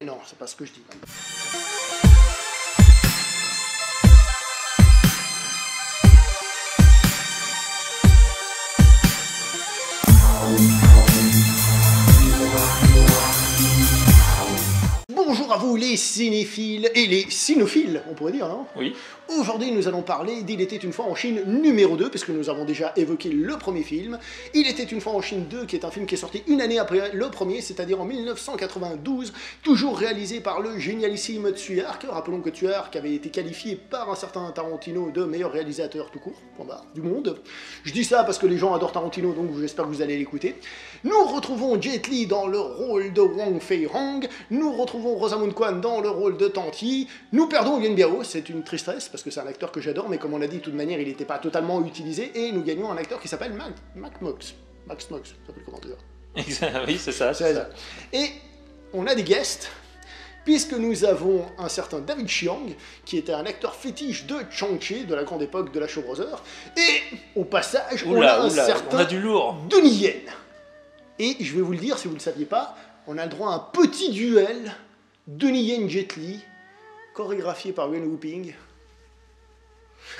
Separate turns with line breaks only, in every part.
Non, c'est pas ce que je dis. Bonjour à vous les cinéphiles et les cynophiles, on pourrait dire, non?
Oui.
Aujourd'hui, nous allons parler d'Il était une fois en Chine numéro 2, puisque nous avons déjà évoqué le premier film. Il était une fois en Chine 2, qui est un film qui est sorti une année après le premier, c'est-à-dire en 1992, toujours réalisé par le génialissime Tsui Hark. Rappelons que Tsui Hark avait été qualifié par un certain Tarantino de meilleur réalisateur tout court, du monde. Je dis ça parce que les gens adorent Tarantino, donc j'espère que vous allez l'écouter. Nous retrouvons Jet Li dans le rôle de Wong Fei-hong, nous retrouvons Rosamund Kwan dans le rôle de Tanti, nous perdons Yuen Biao, c'est une tristesse, parce que c'est un acteur que j'adore, mais comme on l'a dit, de toute manière, il n'était pas totalement utilisé, et nous gagnons un acteur qui s'appelle Max Mox, ça s'appelle comment dire?
Oui, c'est ça.
Et on a des guests, puisque nous avons un certain David Chiang, qui était un acteur fétiche de Chang-Chi, de la grande époque de la Shaw Brothers, et au passage, on a un certain
on a du lourd.
Donnie Yen. Et je vais vous le dire, si vous ne le saviez pas, on a le droit à un petit duel Donnie Yen Jet Li, chorégraphié par Yuen Woo-ping.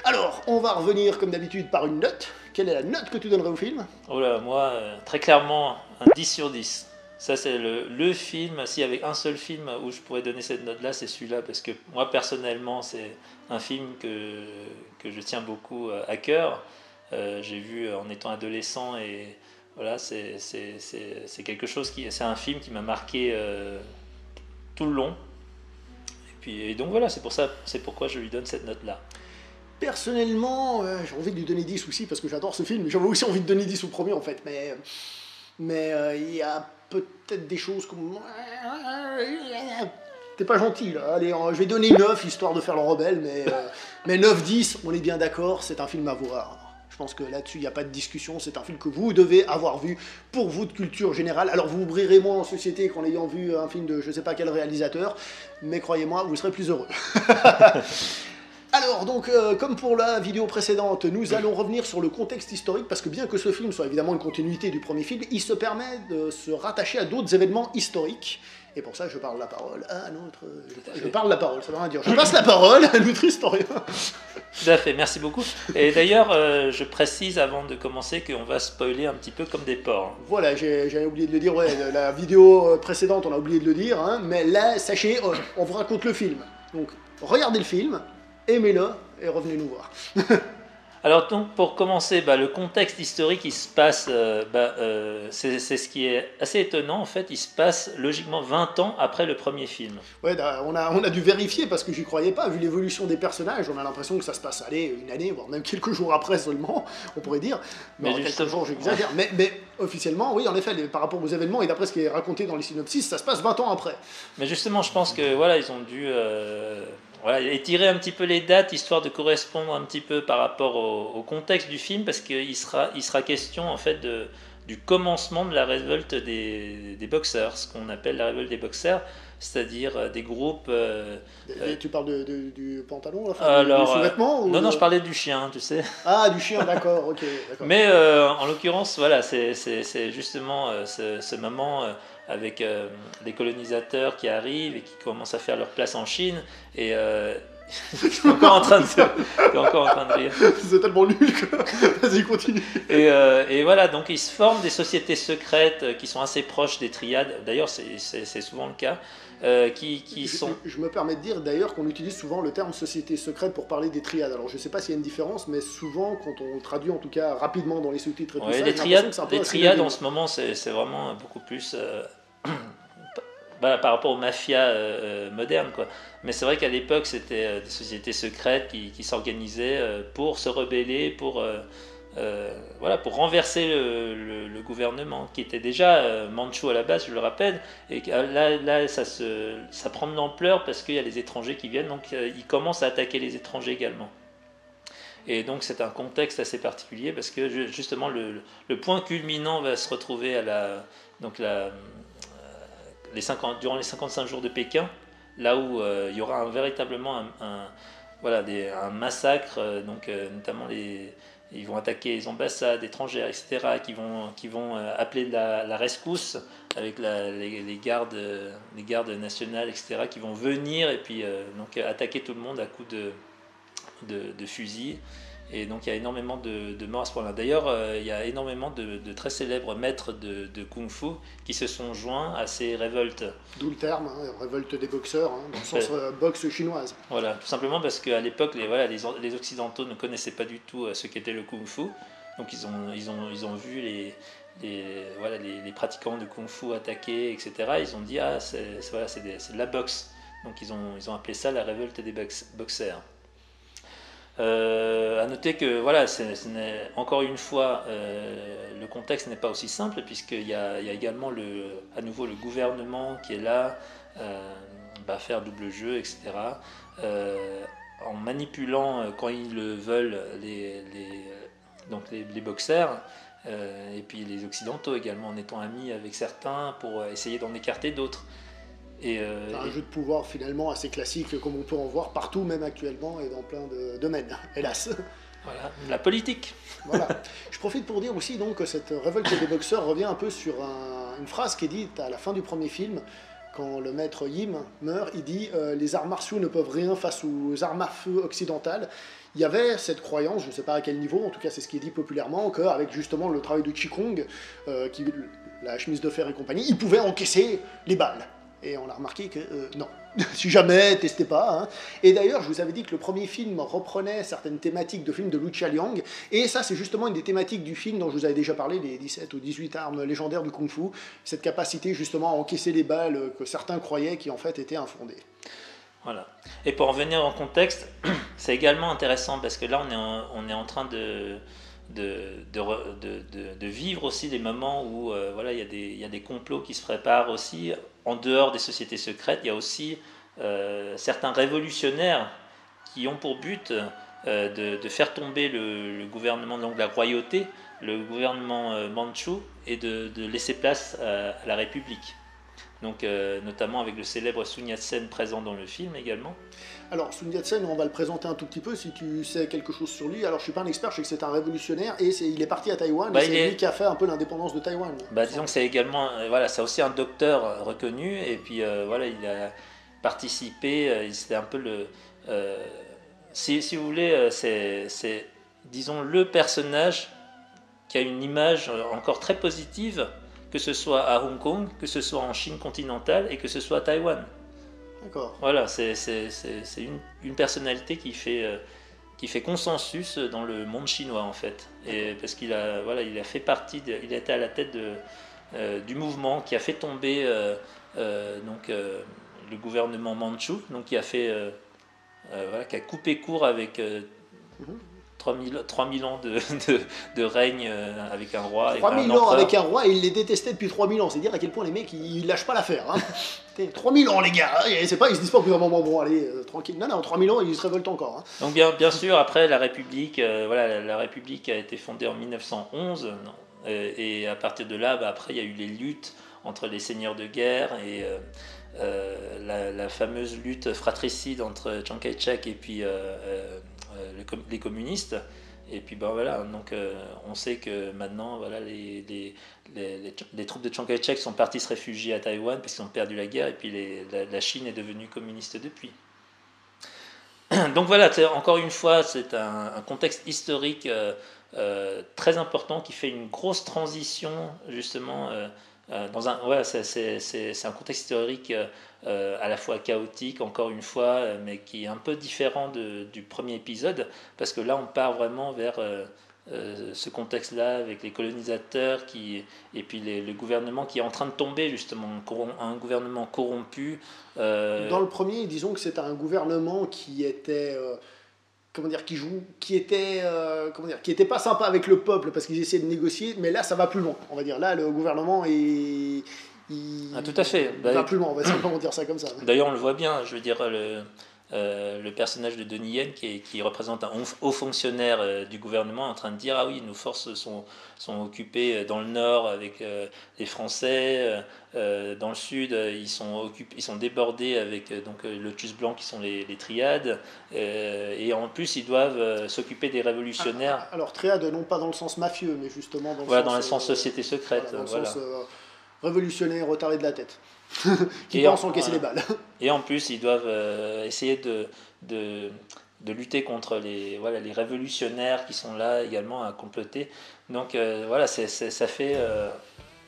Alors, on va revenir comme d'habitude par une note. Quelle est la note que tu donnerais au film?
Oh là, moi, très clairement, un 10 sur 10. Ça, c'est le film, s'il y avait un seul film où je pourrais donner cette note-là, c'est celui-là, parce que moi, personnellement, c'est un film que je tiens beaucoup à cœur. J'ai vu en étant adolescent, et voilà, c'est quelque chose c'est un film qui m'a marqué tout le long. Et donc voilà, c'est pourquoi je lui donne cette note-là.
Personnellement, j'ai envie de lui donner 10 aussi, parce que j'adore ce film. J'avais aussi envie de donner 10 au premier, en fait, mais il y a peut-être des choses comme... T'es pas gentil, là. Allez, je vais donner 9, histoire de faire le rebelle, mais 9-10, on est bien d'accord, c'est un film à voir. Je pense que là-dessus, il n'y a pas de discussion, c'est un film que vous devez avoir vu pour vous de culture générale. Alors vous ouvrirez moins en société qu'en ayant vu un film de je ne sais pas quel réalisateur, mais croyez-moi, vous serez plus heureux. Alors donc, comme pour la vidéo précédente, nous allons revenir sur le contexte historique, parce que bien que ce film soit évidemment une continuité du premier film, il se permet de se rattacher à d'autres événements historiques. Et pour ça, je parle la parole à notre... Je parle la parole, ça veut rien dire. Je passe la parole à notre historien.
Tout à fait, merci beaucoup. Et d'ailleurs, je précise avant de commencer qu'on va spoiler un petit peu comme des porcs.
Voilà, j'avais oublié de le dire, ouais, la vidéo précédente, on a oublié de le dire, hein, mais là, sachez, on vous raconte le film. Donc, regardez le film, aimez-le, et revenez nous voir.
Alors donc pour commencer, le contexte historique, il se passe, c'est ce qui est assez étonnant en fait, il se passe logiquement 20 ans après le premier film.
Ouais, on a dû vérifier parce que j'y croyais pas, vu l'évolution des personnages, on a l'impression que ça se passe, allez, une année, voire même quelques jours après seulement, on pourrait dire. Mais quelques jours, j'exagère. Mais officiellement, oui, en effet, par rapport aux événements et d'après ce qui est raconté dans les synopsis, ça se passe 20 ans après.
Mais justement, je pense que voilà, ils ont dû... étirer un petit peu les dates, histoire de correspondre un petit peu par rapport au contexte du film, parce qu'il sera question en fait du commencement de la révolte des boxeurs, ce qu'on appelle la révolte des boxeurs, c'est-à-dire des groupes...
tu parles du pantalon,
alors,
du sous-vêtement
non, je parlais du chien, tu sais.
Ah, du chien, d'accord, ok. D'accord.
Mais en l'occurrence, voilà, c'est justement ce moment... avec des colonisateurs qui arrivent et qui commencent à faire leur place en Chine. Et je suis encore en train de rire.
C'est tellement nul que... Vas-y, continue.
Et voilà, donc il se forment des sociétés secrètes qui sont assez proches des triades. D'ailleurs, c'est souvent le cas. Je
me permets de dire d'ailleurs qu'on utilise souvent le terme société secrète pour parler des triades. Alors je ne sais pas s'il y a une différence, mais souvent quand on traduit en tout cas rapidement dans les sous-titres et tout ça,
les triades en ce moment c'est vraiment beaucoup plus par rapport aux mafias modernes, quoi. Mais c'est vrai qu'à l'époque c'était des sociétés secrètes qui s'organisaient pour se rebeller, pour renverser le gouvernement qui était déjà mandchou à la base, je le rappelle, et là ça prend de l'ampleur parce qu'il y a les étrangers qui viennent, donc ils commencent à attaquer les étrangers également. Et donc c'est un contexte assez particulier parce que justement le point culminant va se retrouver durant les 55 jours de Pékin, là où il y aura véritablement un massacre, notamment ils vont attaquer les ambassades étrangères, etc., qui vont appeler la rescousse avec les gardes nationales, etc., qui vont venir et puis donc attaquer tout le monde à coups de fusil. Et donc il y a énormément de morts à ce point-là. D'ailleurs, il y a énormément de très célèbres maîtres de Kung-Fu qui se sont joints à ces révoltes.
D'où le terme, révolte des boxeurs, dans le sens boxe chinoise.
Voilà, tout simplement parce qu'à l'époque, les Occidentaux ne connaissaient pas du tout ce qu'était le Kung-Fu. Donc ils ont vu les pratiquants de Kung-Fu attaquer, etc. Ils ont dit, c'est de la boxe. Donc ils ont appelé ça la révolte des boxeurs. À noter que encore une fois le contexte n'est pas aussi simple puisqu'il y a également à nouveau le gouvernement qui est là, va faire double jeu, etc. En manipulant quand ils le veulent les boxeurs et puis les occidentaux également, en étant amis avec certains pour essayer d'en écarter d'autres.
C'est un jeu de pouvoir finalement assez classique comme on peut en voir partout, même actuellement et dans plein de domaines, hélas.
Voilà, la politique.
Voilà. Je profite pour dire aussi donc, que cette révolte des boxeurs revient un peu sur une phrase qui est dite à la fin du premier film, quand le maître Yim meurt, il dit les arts martiaux ne peuvent rien face aux armes à feu occidentales. Il y avait cette croyance, je ne sais pas à quel niveau, en tout cas c'est ce qui est dit populairement, qu'avec justement le travail de Qigong, la chemise de fer et compagnie, ils pouvaient encaisser les balles. Et on a remarqué que non, si jamais, testez pas. Hein. Et d'ailleurs, je vous avais dit que le premier film reprenait certaines thématiques de films de Lu Chialiang, et ça c'est justement une des thématiques du film dont je vous avais déjà parlé, les 17 ou 18 armes légendaires du Kung Fu, cette capacité justement à encaisser les balles que certains croyaient qui en fait étaient infondées.
Voilà. Et pour revenir en contexte, c'est également intéressant parce que là on est en train de vivre aussi des moments où il y a des complots qui se préparent aussi en dehors des sociétés secrètes. Il y a aussi certains révolutionnaires qui ont pour but de faire tomber le gouvernement, donc la royauté, le gouvernement mandchou, et de laisser place à la République. Donc, notamment avec le célèbre Sun Yat-sen présent dans le film également.
Alors, Sun Yat-sen, on va le présenter un tout petit peu si tu sais quelque chose sur lui. Alors, je ne suis pas un expert, je sais que c'est un révolutionnaire et il est parti à Taïwan, et c'est lui qui a fait un peu l'indépendance de Taïwan.
Disons que c'est également, c'est aussi un docteur reconnu, et puis il a participé, c'était un peu le... si vous voulez, c'est, disons, le personnage qui a une image encore très positive, que ce soit à Hong Kong, que ce soit en Chine continentale et que ce soit à Taïwan.
D'accord.
Voilà, c'est une personnalité qui fait consensus dans le monde chinois en fait. Et parce qu'il a, il a fait partie, il a été à la tête du mouvement qui a fait tomber le gouvernement mandchou, donc qui a coupé court avec 3000 ans de règne avec un roi.
3000 ans avec un roi, et il les détestait depuis 3000 ans. C'est dire à quel point les mecs ils lâchent pas l'affaire. Hein. 3000 ans les gars, c'est pas, ils se disent pas au bout d'un moment, bon allez, tranquille. Non, 3000 ans ils se révoltent encore. Hein.
Donc bien sûr, après la République, la République a été fondée en 1911, et à partir de là, après il y a eu les luttes entre les seigneurs de guerre et la fameuse lutte fratricide entre Chiang Kai-shek et puis les communistes. Et puis donc on sait que maintenant les troupes de Chiang Kai-shek sont parties se réfugier à Taïwan parce qu'ils ont perdu la guerre, et puis la Chine est devenue communiste depuis. Donc encore une fois, c'est un contexte historique très important qui fait une grosse transition justement c'est un contexte historique à la fois chaotique, encore une fois, mais qui est un peu différent du premier épisode, parce que là on part vraiment vers ce contexte-là avec les colonisateurs et puis le gouvernement qui est en train de tomber justement, un gouvernement corrompu.
Dans le premier, disons que c'est un gouvernement qui était... qui était pas sympa avec le peuple parce qu'ils essayaient de négocier, mais là ça va plus loin, on va dire. Là le gouvernement
tout à fait.
Va plus loin, on va simplement dire ça comme ça.
D'ailleurs on le voit bien, je veux dire, le personnage de Donnie Yen qui représente un haut fonctionnaire du gouvernement en train de dire ah oui, nos forces sont occupées dans le nord avec les Français, dans le sud ils sont débordés avec donc Lotus Blanc qui sont les triades, et en plus ils doivent s'occuper des révolutionnaires.
Alors triade non pas dans le sens mafieux, mais justement
voilà, dans le sens société secrète,
dans le
voilà.
sens révolutionnaire retardé de la tête. Qui pensent encaisser les balles.
Et en plus, ils doivent essayer de lutter contre les révolutionnaires qui sont là également à comploter. Donc voilà, ça fait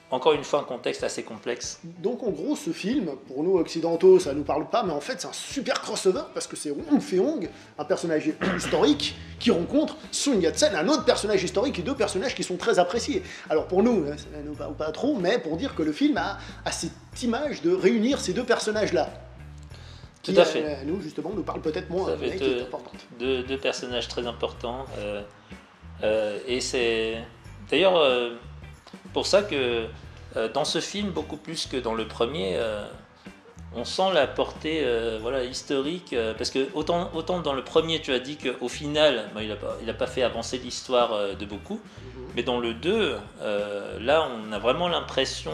encore une fois un contexte assez complexe.
Donc en gros, ce film, pour nous occidentaux, ça nous parle pas, mais en fait c'est un super crossover parce que c'est Wong Fei-hong, un personnage historique, qui rencontre Sun Yat-sen, un autre personnage historique, et deux personnages qui sont très appréciés. Alors pour nous, ça ne nous parle pas trop, mais pour dire que le film a cette image de réunir ces deux personnages-là.
Tout à fait.
Nous, justement, nous parle peut-être moins, mais qui est importante.
Deux personnages très importants. Et c'est d'ailleurs pour ça que dans ce film, beaucoup plus que dans le premier, on sent la portée historique. Parce que autant dans le premier, tu as dit qu'au final, il n'a pas fait avancer l'histoire de beaucoup. Mais dans le 2, là, on a vraiment l'impression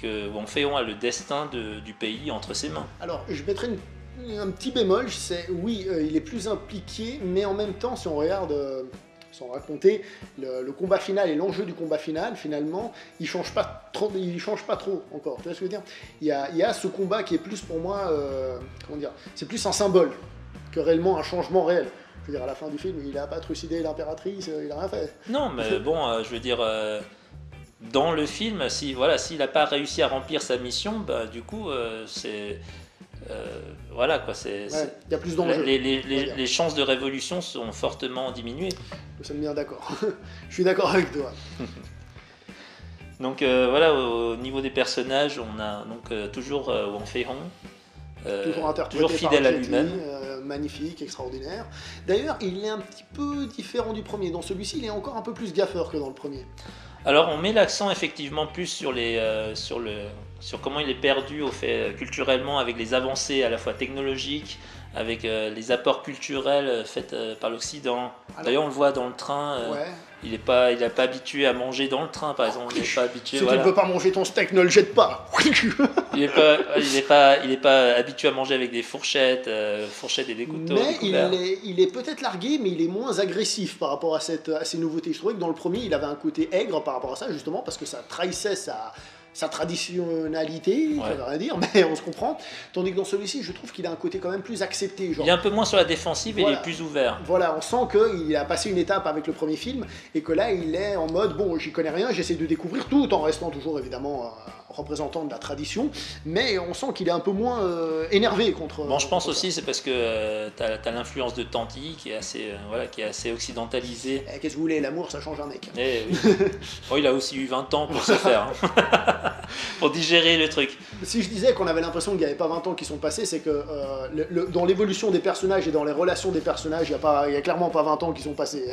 que Wong Fei-hong a le destin du pays entre ses mains.
Alors, je mettrais un petit bémol, c'est oui, il est plus impliqué, mais en même temps, si on regarde, sans raconter, le combat final et l'enjeu du combat final, finalement, il change pas trop encore. Tu vois ce que je veux dire ? Il y a ce combat qui est plus pour moi, c'est plus un symbole que réellement un changement réel. Je veux dire, à la fin du film, il n'a pas trucidé l'impératrice, il a rien fait.
Non, mais bon, je veux dire, dans le film, s'il n'a pas réussi à remplir sa mission, bah, du coup, c'est... voilà quoi,
y a plus d'enjeux.
Les chances de révolution sont fortement diminuées.
Nous sommes bien d'accord. Je suis d'accord avec toi.
Donc voilà, au niveau des personnages, on a donc toujours Wong Fei-hong,
toujours
fidèle à lui-même.
Magnifique, extraordinaire. D'ailleurs, il est un petit peu différent du premier. Dans celui-ci, il est encore un peu plus gaffeur que dans le premier.
Alors on met l'accent effectivement plus sur comment il est perdu culturellement avec les avancées à la fois technologiques, avec les apports culturels faits par l'Occident. D'ailleurs on le voit dans le train, il n'est pas habitué à manger dans le train par exemple. Il n'est pas habitué.
Si tu ne peux pas manger ton steak, ne le jette pas.
Il n'est pas habitué à manger avec des fourchettes et des couteaux.
Mais il est peut-être largué, mais il est moins agressif par rapport à ces nouveautés. Je trouvais que dans le premier, il avait un côté aigre par rapport à ça, justement, parce que ça trahissait sa traditionnalité, ça veut rien dire, mais on se comprend. Tandis que dans celui-ci, je trouve qu'il a un côté quand même plus accepté. Genre,
il est un peu moins sur la défensive et il est plus ouvert.
Voilà, on sent qu'il a passé une étape avec le premier film et que là, il est en mode, bon, j'y connais rien, j'essaie de découvrir tout en restant toujours évidemment représentant de la tradition, mais on sent qu'il est un peu moins énervé contre...
Bon, je pense aussi c'est parce que t'as l'influence de Tanti qui est assez occidentalisée.
Qu'est-ce que vous voulez, l'amour ça change un mec.
Oui. Bon, il a aussi eu 20 ans pour se faire, pour digérer le truc.
Si je disais qu'on avait l'impression qu'il n'y avait pas 20 ans qui sont passés, c'est que dans l'évolution des personnages et dans les relations des personnages, il n'y a clairement pas 20 ans qui sont passés.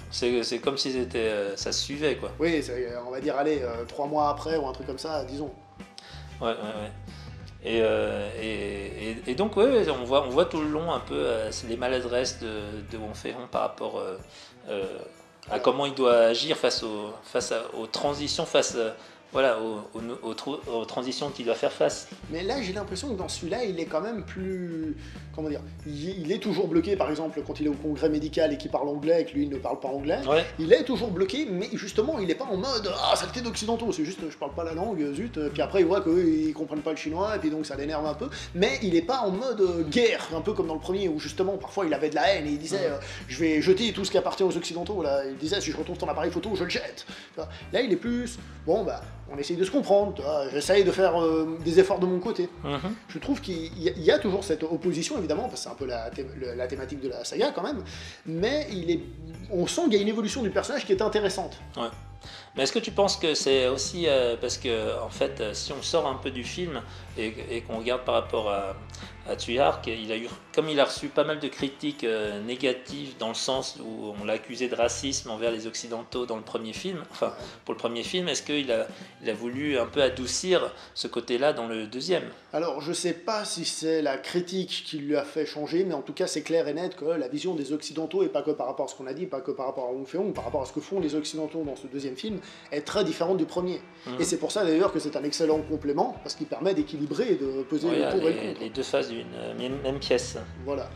C'est comme si ça se suivait, quoi.
Oui, on va dire, allez, 3 mois après ou un truc comme ça, disons.
Ouais. Et donc, on voit tout le long un peu les maladresses de Wong Fei-hong par rapport à comment il doit agir face aux transitions, aux transitions qu'il doit faire face.
Mais là, j'ai l'impression que dans celui-là, il est quand même plus... Comment dire ? Il est toujours bloqué, par exemple, quand il est au congrès médical et qu'il parle anglais et que lui, il ne parle pas anglais.
Ouais.
Il est toujours bloqué, mais justement, il n'est pas en mode « Ah, saleté d'occidentaux !» C'est juste « Je parle pas la langue, zut !» Puis après, il voit qu'eux, ils comprennent pas le chinois, et puis donc ça l'énerve un peu. Mais il n'est pas en mode guerre, un peu comme dans le premier, où justement, parfois, il avait de la haine et il disait « Je vais jeter tout ce qui appartient aux occidentaux. » Là, il disait « Si je retrouve ton appareil photo, je le jette. » Là, il est plus... Bon, bah... On essaye de se comprendre, j'essaye de faire des efforts de mon côté. Je trouve qu'il y a toujours cette opposition, évidemment, parce que c'est un peu la thématique de la saga quand même, mais on sent qu'il y a une évolution du personnage qui est intéressante.
Ouais. Mais est-ce que tu penses que c'est aussi parce que, en fait, si on sort un peu du film et qu'on regarde par rapport à Tsuyark, comme il a reçu pas mal de critiques négatives dans le sens où on l'a accusé de racisme envers les Occidentaux dans le premier film, enfin, pour le premier film, est-ce qu'il a voulu un peu adoucir ce côté-là dans le deuxième?
Alors, je sais pas si c'est la critique qui lui a fait changer, mais en tout cas, c'est clair et net que la vision des Occidentaux, et pas que par rapport à ce qu'on a dit, pas que par rapport à Wong Fei-hung, par rapport à ce que font les Occidentaux dans ce deuxième film, est très différente du premier. Et c'est pour ça d'ailleurs que c'est un excellent complément, parce qu'il permet d'équilibrer et de peser le pour et le contre.
Les deux faces d'une même pièce.
Voilà.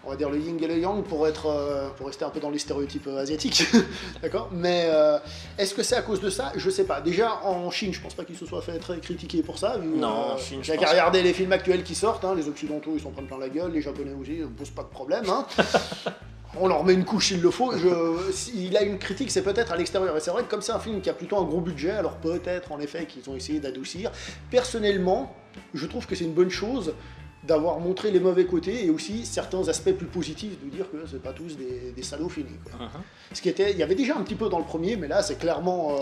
On va dire le yin et le yang pour rester un peu dans les stéréotypes asiatiques, d'accord. Mais est-ce que c'est à cause de ça? Je sais pas. Déjà en Chine, je pense pas qu'il se soit fait très critiquer pour ça.
Non, en Chine,
j'ai qu'à regarder les films actuels qui sortent. Hein, les Occidentaux, ils s'en prennent plein la gueule. Les Japonais aussi, ne posent pas de problème. Hein. On leur met une couche s'il le faut. S'il a une critique, c'est peut-être à l'extérieur. Et c'est vrai que comme c'est un film qui a plutôt un gros budget, alors peut-être en effet qu'ils ont essayé d'adoucir. Personnellement, je trouve que c'est une bonne chose d'avoir montré les mauvais côtés et aussi certains aspects plus positifs, de dire que c'est pas tous des salauds finis. Quoi. Ce qui était, il y avait déjà un petit peu dans le premier, mais là c'est clairement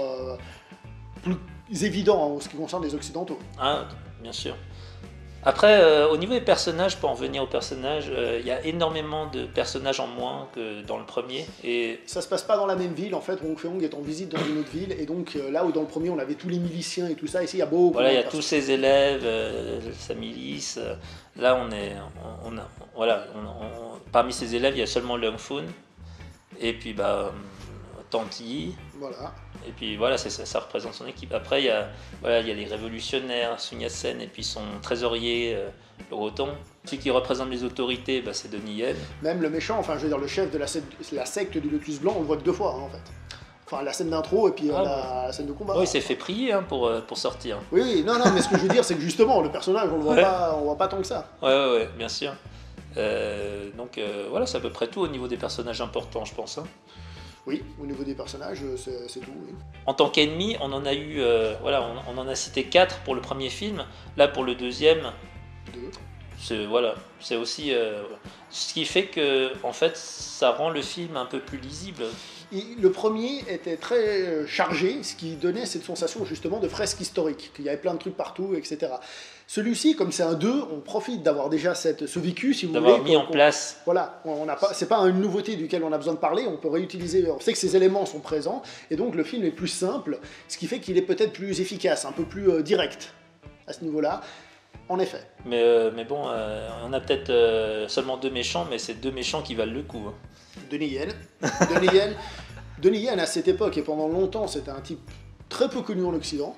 plus évident en ce qui concerne les Occidentaux.
Ah, bien sûr. Après, au niveau des personnages, pour en venir aux personnages, il y a énormément de personnages en moins que dans le premier. Et
ça se passe pas dans la même ville, en fait. Wong Fei-hung est en visite dans une autre ville, et donc là où dans le premier on avait tous les miliciens et tout ça, ici il y a beaucoup.
Voilà, il y a tous ses élèves, sa milice. Là, parmi ses élèves, il y a seulement Leung Fun, et puis Tanti.
Voilà.
Et puis voilà, ça représente son équipe. Après, il y a les révolutionnaires, Sun Yat-sen, et puis son trésorier, le Roton. Celui qui représente les autorités, c'est Donnie Yen.
Même le méchant, enfin je veux dire le chef de la secte du Lotus Blanc, on le voit que 2 fois hein, en fait. Enfin la scène d'intro et puis la scène de combat.
Oui, il s'est fait prier hein, pour sortir.
Oui, non, mais ce que je veux dire, c'est que justement, le personnage, on le voit pas tant que ça.
Ouais, bien sûr. Donc voilà, c'est à peu près tout au niveau des personnages importants, je pense. Hein.
Oui, au niveau des personnages, c'est tout. Oui.
En tant qu'ennemi, on en a eu, on en a cité 4 pour le premier film. Là, pour le deuxième,
2.
C'est aussi ce qui fait que, en fait, ça rend le film un peu plus lisible.
Le premier était très chargé, ce qui donnait cette sensation justement de fresque historique, qu'il y avait plein de trucs partout, etc. Celui-ci, comme c'est un 2, on profite d'avoir déjà ce vécu, si vous voulez.
D'avoir mis en place.
Voilà, c'est pas une nouveauté duquel on a besoin de parler, on peut réutiliser, on sait que ces éléments sont présents, et donc le film est plus simple, ce qui fait qu'il est peut-être plus efficace, un peu plus direct à ce niveau-là. En effet.
Mais bon, on a peut-être seulement 2 méchants, mais c'est 2 méchants qui valent le coup. Hein.
Donnie Yen, à cette époque et pendant longtemps, c'était un type très peu connu en Occident.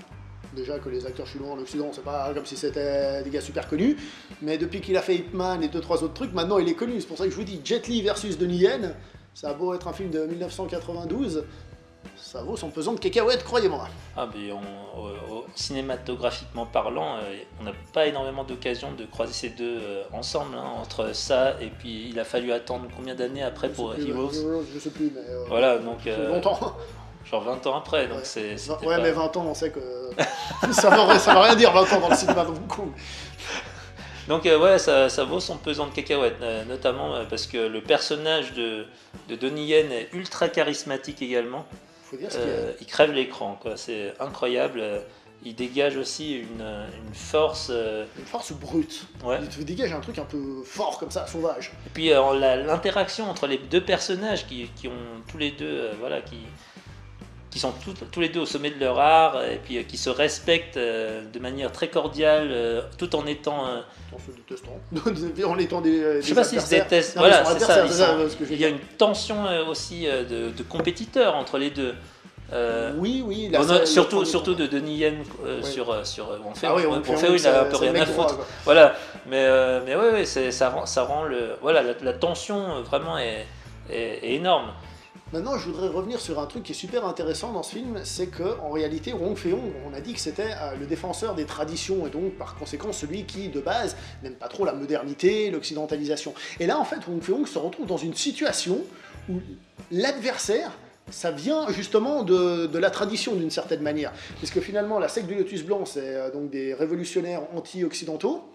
Déjà que les acteurs chinois en Occident, c'est pas comme si c'était des gars super connus. Mais depuis qu'il a fait Ip Man et 2-3 autres trucs, maintenant il est connu. C'est pour ça que je vous dis, Jet Li versus Donnie Yen, ça a beau être un film de 1992, ça vaut son pesant de cacahuètes, croyez-moi.
Ah, mais cinématographiquement parlant, on n'a pas énormément d'occasions de croiser ces deux ensemble. Hein, entre ça et puis il a fallu attendre combien d'années après pour Heroes?
Je sais plus, mais.
Voilà, donc.
Longtemps.
Genre 20 ans après, donc
ouais, mais 20 ans, on sait que. ça va rien dire 20 ans dans le cinéma de Hong Kong.
Donc ça vaut son pesant de cacahuètes, notamment parce que le personnage de Donnie Yen est ultra charismatique également.
Faut dire
il crève l'écran, quoi. C'est incroyable. Il dégage aussi une force.
Une force brute.
Ouais.
Il dégage un truc un peu fort comme ça, sauvage.
Et puis l'interaction entre les deux personnages qui ont tous les deux, qui sont tous les deux au sommet de leur art et puis qui se respectent de manière très cordiale tout en étant
en se détestant en étant des
je sais pas s'ils se détestent, voilà, c'est ça, il y a une tension aussi de compétiteurs entre les deux.
Oui,
surtout de Donnie Yen sur Wong Fei. Wong Fei, il a un peu rien à foutre. Voilà, mais ouais, ça rend la tension vraiment est énorme.
Maintenant, je voudrais revenir sur un truc qui est super intéressant dans ce film, c'est qu'en réalité, Wong Fei-hung, on a dit que c'était le défenseur des traditions, et donc par conséquent celui qui, de base, n'aime pas trop la modernité, l'occidentalisation. Et là, en fait, Wong Fei-hung se retrouve dans une situation où l'adversaire, ça vient justement de la tradition d'une certaine manière. Puisque finalement, la secte du Lotus Blanc, c'est donc des révolutionnaires anti-occidentaux,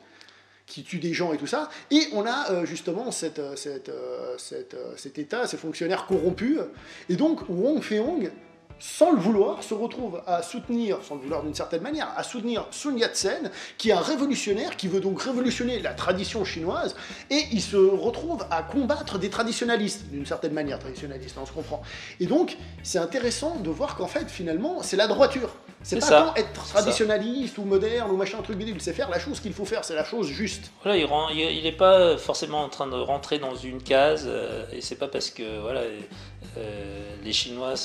qui tue des gens et tout ça, et on a justement cet état, ces fonctionnaires corrompus, et donc Wong Fei-hung sans le vouloir, se retrouve à soutenir, sans le vouloir d'une certaine manière, à soutenir Sun Yat-sen, qui est un révolutionnaire, qui veut donc révolutionner la tradition chinoise, et il se retrouve à combattre des traditionalistes, d'une certaine manière, traditionalistes, on se comprend. Et donc, c'est intéressant de voir qu'en fait, finalement, c'est la droiture. C'est pas tant être traditionnaliste ou moderne ou machin truc bidule, c'est faire la chose qu'il faut faire, c'est la chose juste.
Voilà, il n'est pas forcément en train de rentrer dans une case, et c'est pas parce que voilà, les Chinois,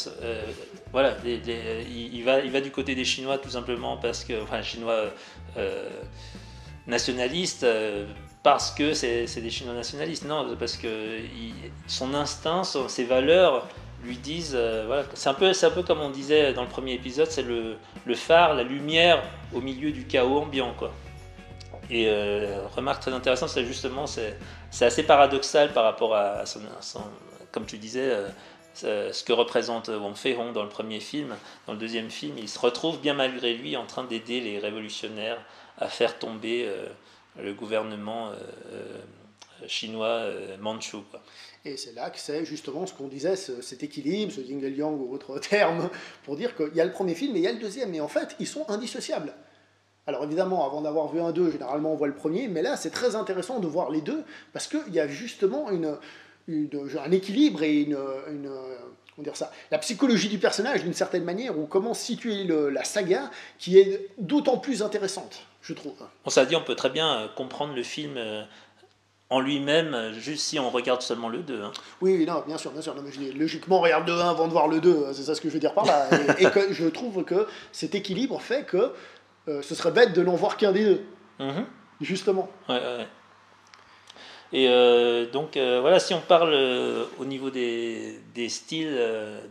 voilà, il va du côté des Chinois tout simplement parce que, enfin, Chinois nationalistes, parce que c'est des Chinois nationalistes. Non, parce que son instinct, ses valeurs lui disent, voilà, c'est un peu comme on disait dans le premier épisode, c'est le phare, la lumière au milieu du chaos ambiant, quoi. Et remarque très intéressante, c'est justement, c'est assez paradoxal par rapport à son comme tu disais, ce que représente Wang Fei-hong dans le premier film. Dans le deuxième film, il se retrouve bien malgré lui en train d'aider les révolutionnaires à faire tomber le gouvernement chinois mandchou, quoi.
Et c'est là que c'est justement ce qu'on disait, cet équilibre, ce yin et yang ou autre terme, pour dire qu'il y a le premier film et il y a le deuxième. Et en fait, ils sont indissociables. Alors évidemment, avant d'avoir vu un 2, généralement on voit le premier, mais là c'est très intéressant de voir les deux, parce qu'il y a justement un équilibre et comment dire ça, la psychologie du personnage d'une certaine manière, où comment situer la saga, qui est d'autant plus intéressante, je trouve.
Bon, ça dit, on peut très bien comprendre le film en lui-même, juste si on regarde seulement le 2. Hein.
Oui, non, bien sûr. Non, mais je dis, logiquement, on regarde le 1 avant de voir le 2, c'est ça ce que je veux dire par là. Et que je trouve que cet équilibre fait que ce serait bête de n'en voir qu'un des deux.
Mm-hmm.
Justement.
Ouais. Et donc, voilà, si on parle au niveau des styles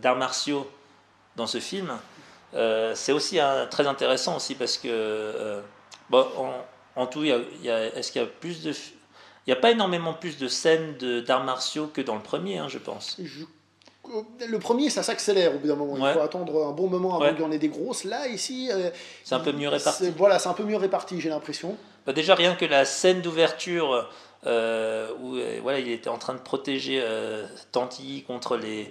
d'arts martiaux dans ce film, c'est aussi très intéressant aussi parce que, bon, en tout, est-ce qu'il y a plus de... Il n'y a pas énormément plus de scènes d'arts martiaux que dans le premier, hein, je pense.
Le premier, ça s'accélère au bout d'un moment. Il faut attendre un bon moment avant qu'il y en ait des grosses. Là, ici,
c'est un peu mieux réparti.
Voilà, c'est un peu mieux réparti, j'ai l'impression.
Bah déjà, rien que la scène d'ouverture où voilà, il était en train de protéger Tanti contre les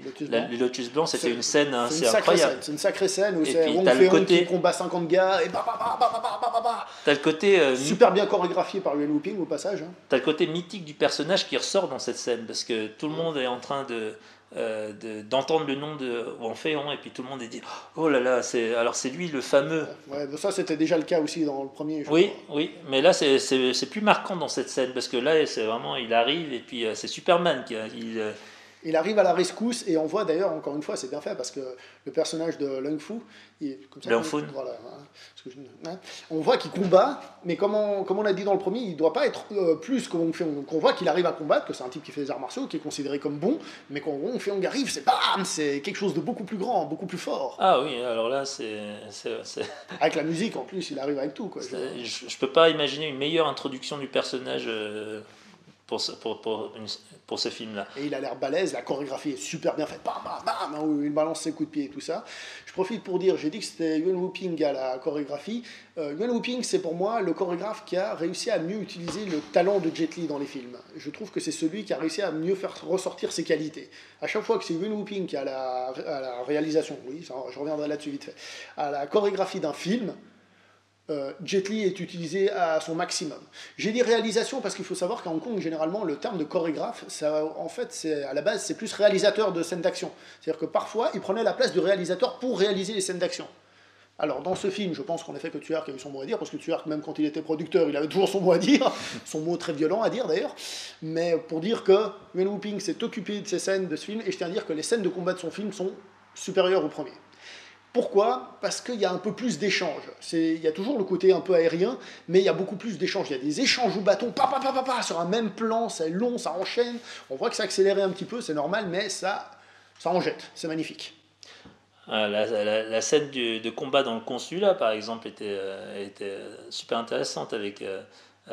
Lotus Blancs, c'était une scène assez incroyable.
C'est une sacrée scène où c'est Wong Fei-hong qui combat 50 gars et
t'as le côté
super bien chorégraphié par Yuan Wuping au passage. Hein.
T'as le côté mythique du personnage qui ressort dans cette scène parce que tout le monde est en train d'entendre le nom de Wang Fei-hong et puis tout le monde est dit oh là là, c'est lui le fameux.
Ouais, ça c'était déjà le cas aussi dans le premier.
Oui, mais là c'est plus marquant dans cette scène parce que là c'est vraiment il arrive et puis c'est Superman
il arrive à la rescousse et on voit d'ailleurs, encore une fois, c'est bien fait parce que le personnage de Lung Fu, voilà, on voit qu'il combat, mais comme on l'a dit dans le premier, il ne doit pas être plus que Wong Fei-hong. Donc on voit qu'il arrive à combattre, que c'est un type qui fait des arts martiaux, qui est considéré comme bon, mais quand Wong Fei-hong arrive, c'est quelque chose de beaucoup plus grand, beaucoup plus fort.
Ah oui, alors là c'est...
Avec la musique en plus, il arrive avec tout. Quoi.
Je peux pas imaginer une meilleure introduction du personnage pour ce film-là.
Et il a l'air balèze, la chorégraphie est super bien faite, bam, bam, bam, où il balance ses coups de pied et tout ça. Je profite pour dire, j'ai dit que c'était Yuan Wuping à la chorégraphie. Yuan Wuping, c'est pour moi le chorégraphe qui a réussi à mieux utiliser le talent de Jet Li dans les films. Je trouve que c'est celui qui a réussi à mieux faire ressortir ses qualités. À chaque fois que c'est Yuan Wuping qui a à la réalisation, oui, ça, je reviendrai là-dessus vite fait, à la chorégraphie d'un film, Jet Li est utilisé à son maximum. J'ai dit réalisation parce qu'il faut savoir qu'à Hong Kong, généralement, le terme de chorégraphe, ça, en fait, à la base, c'est plus réalisateur de scènes d'action. C'est-à-dire que parfois, il prenait la place du réalisateur pour réaliser les scènes d'action. Alors, dans ce film, je pense qu'en effet que Tsui-Hark a eu son mot à dire, parce que Tsui-Hark, même quand il était producteur, il avait toujours son mot à dire, son mot très violent à dire d'ailleurs, mais pour dire que Yuan Wuping s'est occupé de ces scènes de ce film, et je tiens à dire que les scènes de combat de son film sont supérieures au premier. Pourquoi ? Parce qu'il y a un peu plus d'échanges. Il y a toujours le côté un peu aérien, mais il y a beaucoup plus d'échanges. Il y a des échanges au bâton, sur un même plan, c'est long, ça enchaîne. On voit que ça a accéléré un petit peu, c'est normal, mais ça en jette. C'est magnifique.
La scène de combat dans le consulat, par exemple, était super intéressante avec... tu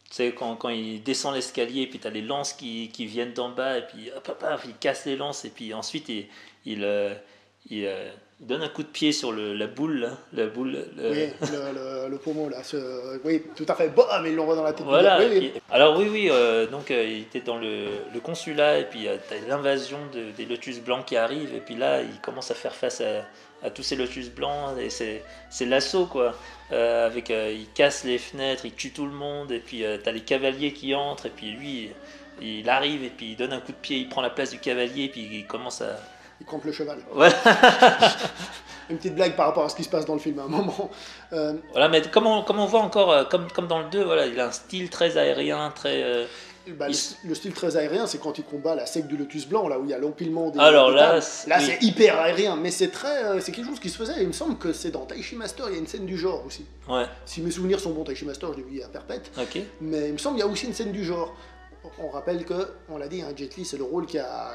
sais, quand il descend l'escalier, et puis tu as les lances qui viennent d'en bas, et puis il casse les lances, et puis ensuite il il donne un coup de pied sur la boule, là, la boule.
Oui, le pommeau là. Oui, tout à fait. Bam, il l'envoie dans la tête.
Voilà.
Oui, oui.
Alors oui, donc il était dans le consulat et puis t'as l'invasion des lotus blancs qui arrivent et puis là il commence à faire face à tous ces lotus blancs et c'est l'assaut quoi. Il casse les fenêtres, il tue tout le monde et puis t'as les cavaliers qui entrent et puis lui il arrive et puis il donne un coup de pied, il prend la place du cavalier et puis il commence à...
Il campe le cheval.
Voilà.
Une petite blague par rapport à ce qui se passe dans le film à un moment.
Voilà, mais comme on voit encore, comme dans le 2, voilà, il a un style très aérien, très...
Le style très aérien, c'est quand il combat la secte du Lotus Blanc, là où il y a l'empilement des...
Alors
des
là,
tables. Là
oui.
c'est hyper aérien, mais c'est quelque chose qui se faisait. Il me semble que c'est dans Taishi Master, il y a une scène du genre aussi.
Ouais,
Si mes souvenirs sont bons, Taishi Master, je l'ai vu à perpète.
ok.
Mais il me semble qu'il y a aussi une scène du genre. On rappelle que, on l'a dit, hein, Jet Li, c'est le rôle qui a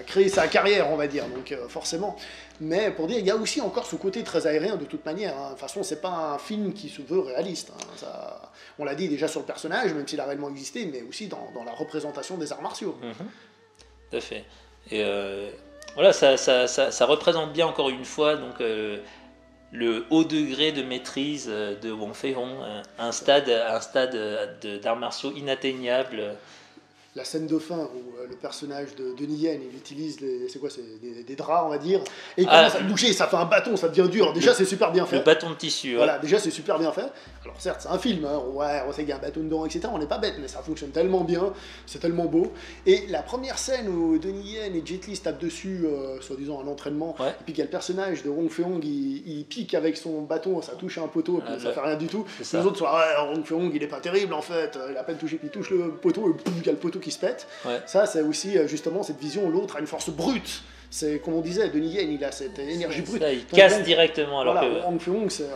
créé sa carrière, on va dire, donc forcément. Mais pour dire, il y a aussi encore ce côté très aérien de toute manière. Hein. De toute façon, c'est pas un film qui se veut réaliste. Hein. Ça, on l'a dit déjà sur le personnage, même s'il a réellement existé, mais aussi dans la représentation des arts martiaux.
Tout à fait. Et voilà, ça représente bien encore une fois donc, le haut degré de maîtrise de Wong Fei-hung, un stade d'arts martiaux inatteignable.
La scène de fin où le personnage de Donnie Yen, il utilise des draps, on va dire, et il commence à le bouger, ça fait un bâton, ça devient dur. Déjà, c'est super bien fait.
Le bâton de tissu.
Voilà, déjà, c'est super bien fait. Alors, certes, c'est un film, hein, ouais, on sait qu'il y a un bâton dedans, etc. On n'est pas bête, mais ça fonctionne tellement bien, c'est tellement beau. Et la première scène où Donnie Yen et Jet Li se tapent dessus, soi-disant un entraînement,
Ouais.
et puis qu'il y a le personnage de Wong Fei-hung, il pique avec son bâton, ça touche un poteau, et puis ça fait rien du tout.
C'est ça.
Les autres sont Wong Fei-hung, il est pas terrible en fait, il a à peine touché, puis il touche le poteau, et boum, il y a le poteau qui se pète.
Ouais.
Ça, c'est aussi justement cette vision où l'autre a une force brute. C'est comme on disait, Donnie Yen, il a cette énergie brute.
Ça, il
Donc,
casse
Wong-
directement. Alors
voilà,
que...
Wong Fei-hung, c'est de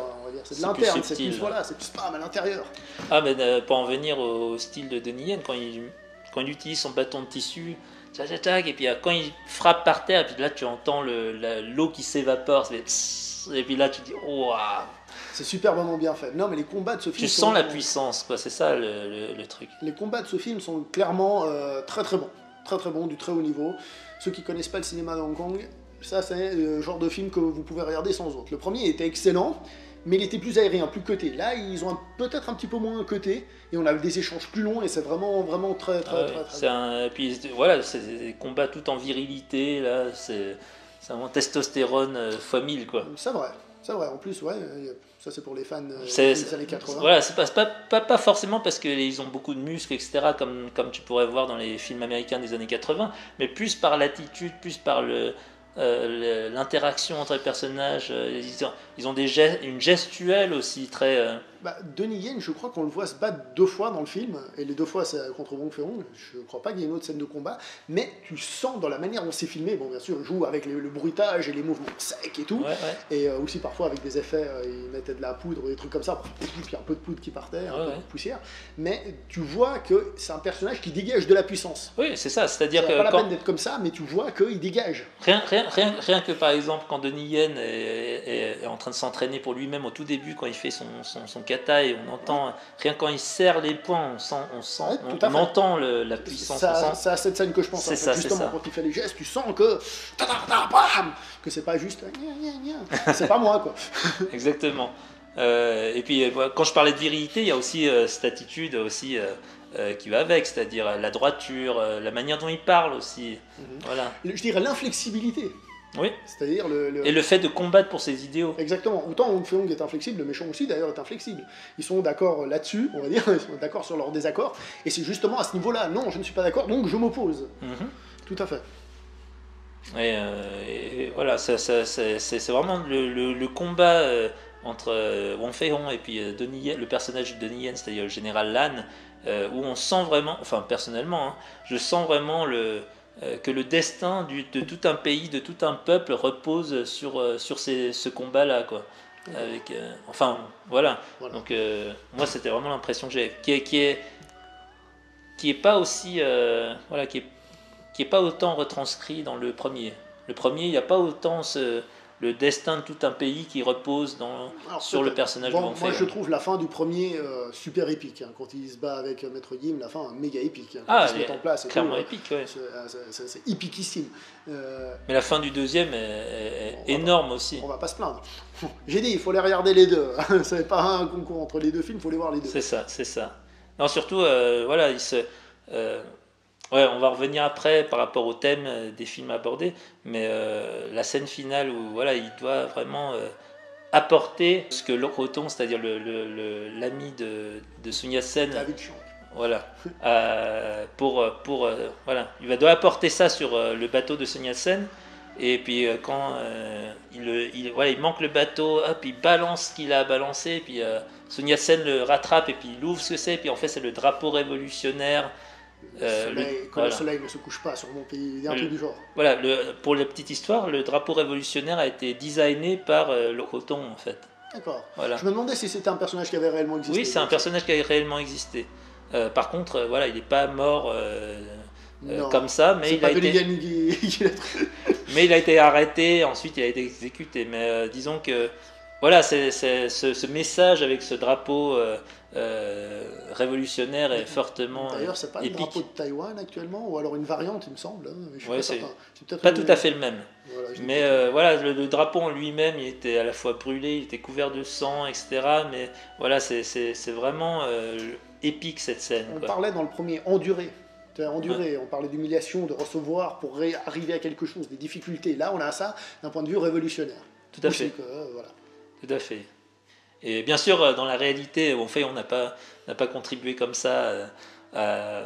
C'est
l'interne,
plus
c'est
subtil.
plus, voilà, c'est plus spam à l'intérieur.
Ah, mais pour en venir au style de Donnie Yen, quand il utilise son bâton de tissu, tac, tac, tac, et puis quand il frappe par terre, et puis là tu entends l'eau qui s'évapore, ça fait tss, et puis là tu dis oh, waouh.
C'est superbement bien fait. Non, mais les combats de ce film.
Tu sens la puissance, quoi. C'est ça le truc.
Les combats de ce film sont clairement très très bons. Très très bons, du très haut niveau. Ceux qui connaissent pas le cinéma de Hong Kong, ça c'est le genre de film que vous pouvez regarder sans autre. Le premier était excellent, mais il était plus aérien, plus cuté. Là, ils ont peut-être un petit peu moins cuté, et on a des échanges plus longs, et c'est vraiment très très très, très bien.
Et puis voilà, c'est des combats tout en virilité, là, c'est vraiment testostérone fois 1000, quoi.
C'est vrai. C'est vrai, en plus, ouais, ça c'est pour les fans
C'est
des années 80.
voilà, c'est pas forcément parce qu'ils ont beaucoup de muscles, etc., comme tu pourrais voir dans les films américains des années 80, mais plus par l'attitude, plus par l'interaction entre les personnages. Ils ont une gestuelle aussi très...
Donnie Yen, je crois qu'on le voit se battre 2 fois dans le film, et les 2 fois c'est contre Wong Fei-hung. Je crois pas qu'il y ait une autre scène de combat, mais tu sens dans la manière dont c'est filmé, bon bien sûr, il joue avec le bruitage et les mouvements secs et tout, et aussi parfois avec des effets, ils mettaient de la poudre, des trucs comme ça, puis il y a un peu de poudre qui partait, un peu de poussière, mais tu vois que c'est un personnage qui dégage de la puissance.
Oui, c'est ça, c'est-à-dire que...
pas la peine d'être comme ça, mais tu vois qu'il dégage.
Rien que par exemple quand Donnie Yen est en train de s'entraîner pour lui-même au tout début, quand il fait son kata et on entend, rien quand il serre les poings, on entend la puissance.
C'est à cette scène que je pense, justement quand il fait les gestes, tu sens que c'est pas juste c'est pas moi quoi.
Exactement. Et puis quand je parlais de virilité, il y a aussi cette attitude aussi qui va avec, c'est-à-dire la droiture, la manière dont il parle aussi. Voilà.
Je dirais l'inflexibilité.
Oui.
C'est-à-dire
et le fait de combattre pour ses idéaux.
Exactement. Autant Wong Fei-hung est inflexible, le méchant aussi d'ailleurs est inflexible. Ils sont d'accord là-dessus, on va dire, ils sont d'accord sur leur désaccord, et c'est justement à ce niveau-là, non, je ne suis pas d'accord, donc je m'oppose. Tout à fait.
Et voilà, c'est vraiment le combat entre Wong Fei-hung et puis le personnage de Donnie Yen, c'est-à-dire le général Lan, où on sent vraiment, enfin personnellement, hein, je sens vraiment que le destin de tout un pays, de tout un peuple repose sur ce combat-là, quoi. Avec, enfin, voilà. Donc, moi, c'était vraiment l'impression que j'ai, qui est pas aussi, voilà, qui est pas autant retranscrit dans le premier. Le premier, il n'y a pas autant le destin de tout un pays qui repose sur le personnage de Wang Fei.
Moi, je trouve la fin du premier super épique. Hein, quand il se bat avec Maître Yim, la fin méga épique. Hein,
Ah,
il se met en place.
clairement épique, ouais.
C'est épiquissime.
Mais la fin du deuxième est énorme aussi.
On va pas se plaindre. J'ai dit, il faut les regarder les deux. C'est pas un concours entre les deux films, il faut les voir les deux.
C'est ça. Non, surtout, voilà, ouais, on va revenir après par rapport au thème des films abordés, mais la scène finale où voilà, il doit vraiment apporter ce que Locoton, c'est-à-dire l'ami de Sun Yat-sen, voilà, voilà, doit apporter ça sur le bateau de Sun Yat-sen. Et puis quand il manque le bateau, hop, il balance ce qu'il a balancé, et puis Sun Yat-sen le rattrape, et puis il ouvre ce que c'est, et puis en fait c'est le drapeau révolutionnaire.
Le soleil ne se couche pas sur mon pays, un truc du genre.
Voilà, pour la petite histoire, le drapeau révolutionnaire a été designé par Locoton en fait.
D'accord.
Voilà.
Je me demandais si c'était un personnage qui avait réellement existé.
Oui, c'est un personnage qui avait réellement existé. Par contre, voilà, il n'est pas mort comme ça, mais mais il a été arrêté, ensuite il a été exécuté. Mais disons que voilà, c'est ce message avec ce drapeau révolutionnaire est fortement
D'ailleurs, c'est pas
épique.
Le drapeau de Taïwan actuellement, ou alors une variante, il me semble. Mais je
c'est pas tout à fait le même.
Voilà,
mais voilà, le drapeau en lui-même, il était à la fois brûlé, il était couvert de sang, etc. Mais voilà, c'est vraiment épique cette scène.
On parlait dans le premier endurer. On parlait d'humiliation, de recevoir pour arriver à quelque chose, des difficultés. Là, on a ça d'un point de vue révolutionnaire.
Tout à fait.
Voilà.
Tout à fait. Et bien sûr, dans la réalité, on n'a pas contribué comme ça à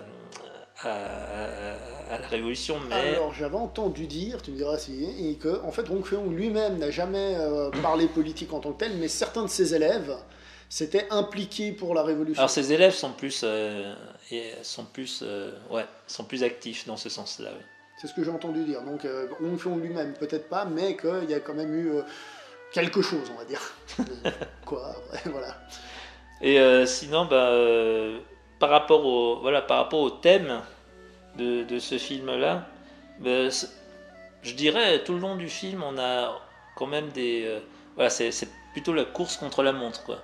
la révolution. Mais...
Alors, j'avais entendu dire, tu me diras si, et que en fait, Wong Fei-hung lui-même n'a jamais parlé politique en tant que tel, mais certains de ses élèves s'étaient impliqués pour la révolution.
Alors, ses élèves sont plus actifs dans ce sens-là. Oui.
C'est ce que j'ai entendu dire. Donc, Wong Fei-hung lui-même, peut-être pas, mais qu'il y a quand même eu quelque chose, on va dire. Quoi, après, voilà.
Et sinon, par rapport au thème de ce film-là, je dirais tout le long du film, on a quand même c'est plutôt la course contre la montre, quoi.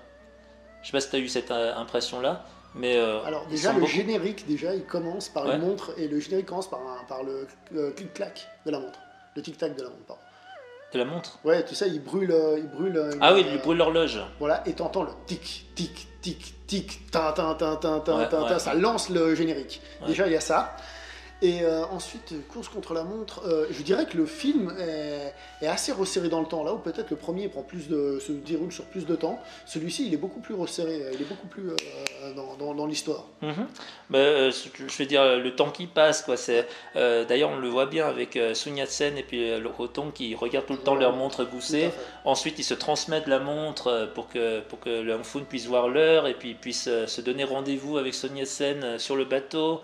Je sais pas si tu as eu cette impression-là, mais
alors déjà le générique, il commence par une montre, et le générique commence par le clic-clac de la montre, le tic-tac de la montre, pardon.
De la montre.
Ouais, tu sais, il brûle.
Ah oui, il brûle l'horloge.
Voilà, et t'entends le tic, tic, tic, tic, tin, tin, tin, tin, tin, tin, ça lance le générique. Ouais. Déjà, il y a ça. Et ensuite, course contre la montre. Je dirais que le film est assez resserré dans le temps. Là où peut-être le premier se déroule sur plus de temps, celui-ci, il est beaucoup plus resserré. Il est beaucoup plus dans l'histoire.
Je vais dire, le temps qui passe, quoi. D'ailleurs, on le voit bien avec Sun Yat-sen et puis Locoton qui regardent tout le temps leur montre gousser. Ensuite, ils se transmettent la montre pour que le Hung Foon puisse voir l'heure et puis puisse se donner rendez-vous avec Sun Yat-sen sur le bateau.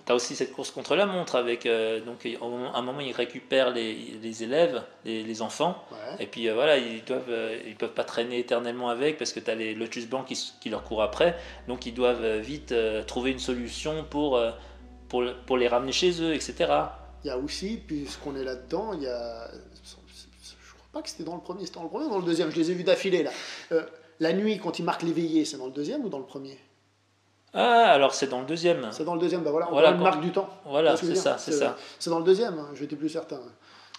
T'as aussi cette course contre la montre avec donc à un moment ils récupèrent les élèves, les enfants, et puis voilà, ils peuvent pas traîner éternellement avec parce que t'as les Lotus blancs qui leur courent après, donc ils doivent vite trouver une solution pour les ramener chez eux, etc.
Il y a aussi, puisqu'on est là-dedans, je crois pas que c'était dans le premier ou dans le deuxième, je les ai vus d'affilée là. La nuit quand ils marquent les veillées, c'est dans le deuxième ou dans le premier?
Ah, alors c'est dans le deuxième.
C'est dans le deuxième, voilà, une marque du temps.
Voilà, c'est ça.
C'est dans le deuxième, je n'étais plus certain.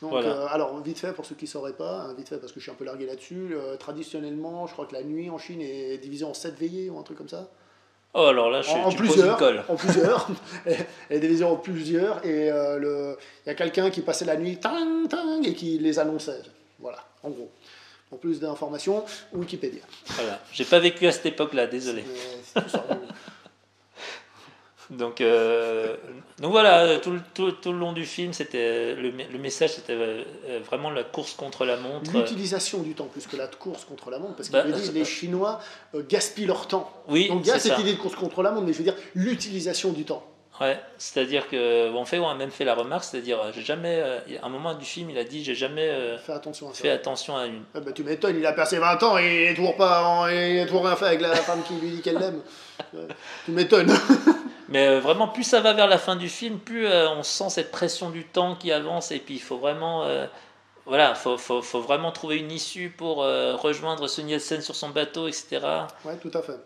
Donc,
voilà.
Alors, vite fait, pour ceux qui ne sauraient pas, vite fait, parce que je suis un peu largué là-dessus, traditionnellement, je crois que la nuit en Chine est divisée en 7 veillées ou un truc comme ça.
Oh, alors là, tu poses une colle.
En plusieurs. Elle est divisée en plusieurs, et il y a quelqu'un qui passait la nuit, tang, tang, et qui les annonçait. Voilà, en gros. Pour plus d'informations, Wikipédia.
Voilà, j'ai pas vécu à cette époque-là, désolé.
C'est tout ça.
Donc voilà, tout le long du film, c'était le message, c'était vraiment la course contre la montre.
L'utilisation du temps plus que la course contre la montre, parce qu'ils disent les Chinois gaspillent leur temps.
Oui,
donc il y a cette idée de course contre la montre, mais je veux dire l'utilisation du temps.
Ouais, c'est-à-dire que on a même fait la remarque, c'est-à-dire j'ai jamais, à un moment du film, il a dit j'ai jamais fait attention à une.
Ah bah, tu m'étonnes, il a passé 20 ans et il n'est toujours rien fait avec la femme qui lui dit qu'elle l'aime. Tu m'étonnes.
Mais vraiment, plus ça va vers la fin du film, plus on sent cette pression du temps qui avance, et puis il faut vraiment voilà, faut vraiment trouver une issue pour rejoindre Sun Yat-sen sur son bateau, etc.
Ouais, tout à fait.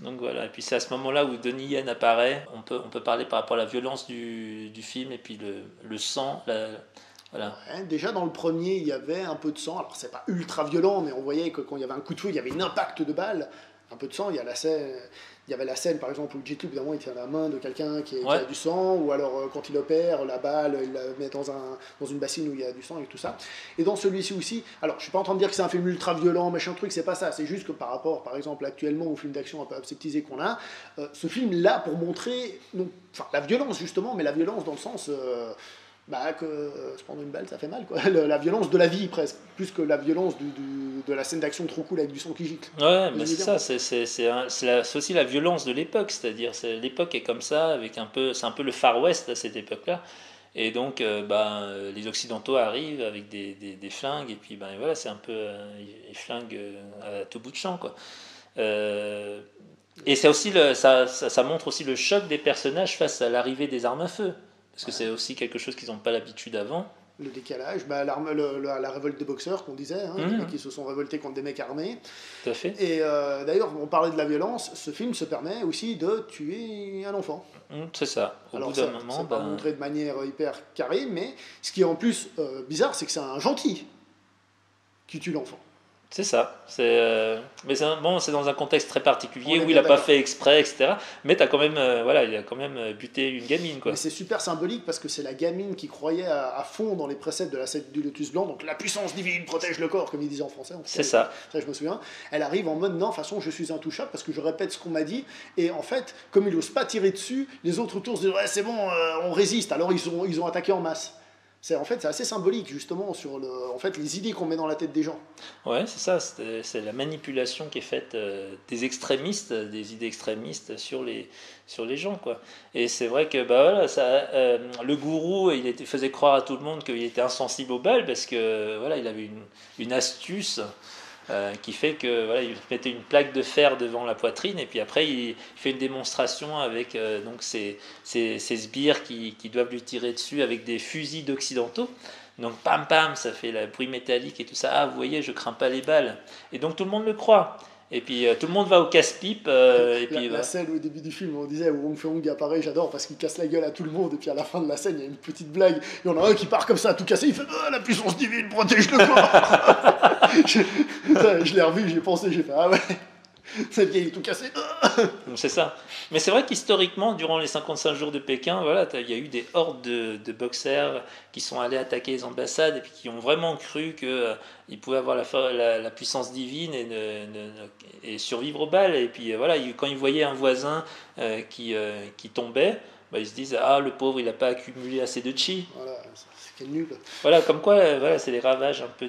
Donc voilà, et puis c'est à ce moment-là où Donnie Yen apparaît. On peut parler par rapport à la violence du film et puis le sang. Voilà.
Ouais, déjà dans le premier, il y avait un peu de sang. Alors c'est pas ultra violent, mais on voyait que quand il y avait un coup de feu, il y avait un impact de balle. Un peu de sang. Il y avait la scène par exemple où Jet Li, évidemment, il tient la main de quelqu'un qui
Ouais,
a du sang, ou alors quand il opère, la balle, il la met dans une bassine où il y a du sang et tout ça. Et dans celui-ci aussi, alors je suis pas en train de dire que c'est un film ultra violent, machin truc, c'est pas ça. C'est juste que par rapport, par exemple, actuellement au film d'action un peu aseptisé qu'on a, ce film là pour montrer, non, enfin la violence justement, mais la violence dans le sens que se prendre une balle, ça fait mal, quoi. La violence de la vie, presque, plus que la violence de la scène d'action trop cool avec du sang qui gicle.
ouais, mais c'est ça, c'est aussi la violence de l'époque, c'est-à-dire l'époque est comme ça, c'est un peu le Far West à cette époque-là, et donc les Occidentaux arrivent avec des flingues, et puis voilà, c'est un peu, ils flinguent à tout bout de champ, quoi. Euh, et c'est aussi ça montre aussi le choc des personnages face à l'arrivée des armes à feu, parce que
Ouais.
c'est aussi quelque chose qu'ils n'ont pas l'habitude avant.
Le décalage, la révolte des boxeurs qu'on disait, hein, des mecs qui se sont révoltés contre des mecs armés.
Tout à fait.
Et d'ailleurs, on parlait de la violence, ce film se permet aussi de tuer un enfant.
C'est ça. Au bout
Alors,
d'un
ça,
moment,
c'est pas montré de manière hyper carrée, mais ce qui est en plus bizarre, c'est que c'est un gentil qui tue l'enfant.
c'est ça. Mais c'est dans un contexte très
On
particulier
est
où il
bien
n'a pas
d'accord.
fait exprès, etc. Mais t'as quand même, voilà, il a quand même buté une gamine, quoi.
Mais c'est super symbolique parce que c'est la gamine qui croyait à fond dans les préceptes de la secte du Lotus Blanc, donc la puissance divine protège le corps, comme ils disaient en français. En fait,
C'est ça.
ça, je me souviens. Elle arrive en mode non, de toute façon, je suis intouchable parce que je répète ce qu'on m'a dit. Et en fait, comme il n'ose pas tirer dessus, les autres autour se disent ouais, c'est bon, on résiste. Alors ils ont attaqué en masse. C'est assez symbolique justement sur les idées qu'on met dans la tête des gens.
Ouais, c'est ça. C'est la manipulation qui est faite des extrémistes, des idées extrémistes sur les gens, quoi. Et c'est vrai que voilà, le gourou, faisait croire à tout le monde qu'il était insensible aux balles parce que voilà, il avait une astuce qui fait que voilà, il mettait une plaque de fer devant la poitrine et puis après il fait une démonstration avec donc ces sbires qui doivent lui tirer dessus avec des fusils d'occidentaux. Donc pam pam, ça fait le bruit métallique et tout ça. Ah, vous voyez, je crains pas les balles. Et donc tout le monde le croit. Et puis tout le monde va au casse-pipe. Et puis
La scène au début du film, on disait où Wong Fei-hong apparaît, j'adore parce qu'il casse la gueule à tout le monde. Et puis à la fin de la scène, il y a une petite blague. Il y en a un qui part comme ça, tout cassé. Il fait la puissance divine protège le corps. je l'ai revu, j'ai pensé, j'ai fait ah ouais, cette vieille est tout cassé.
donc c'est ça. Mais c'est vrai qu'historiquement, durant les 55 jours de Pékin, voilà, il y a eu des hordes boxeurs qui sont allés attaquer les ambassades et puis qui ont vraiment cru qu'ils pouvaient avoir la puissance divine et survivre aux balles. Et puis voilà, quand ils voyaient un voisin qui tombait, ils se disent ah, le pauvre, il n'a pas accumulé assez de chi.
Voilà, c'est nul.
Voilà, comme quoi, voilà, c'est les ravages un peu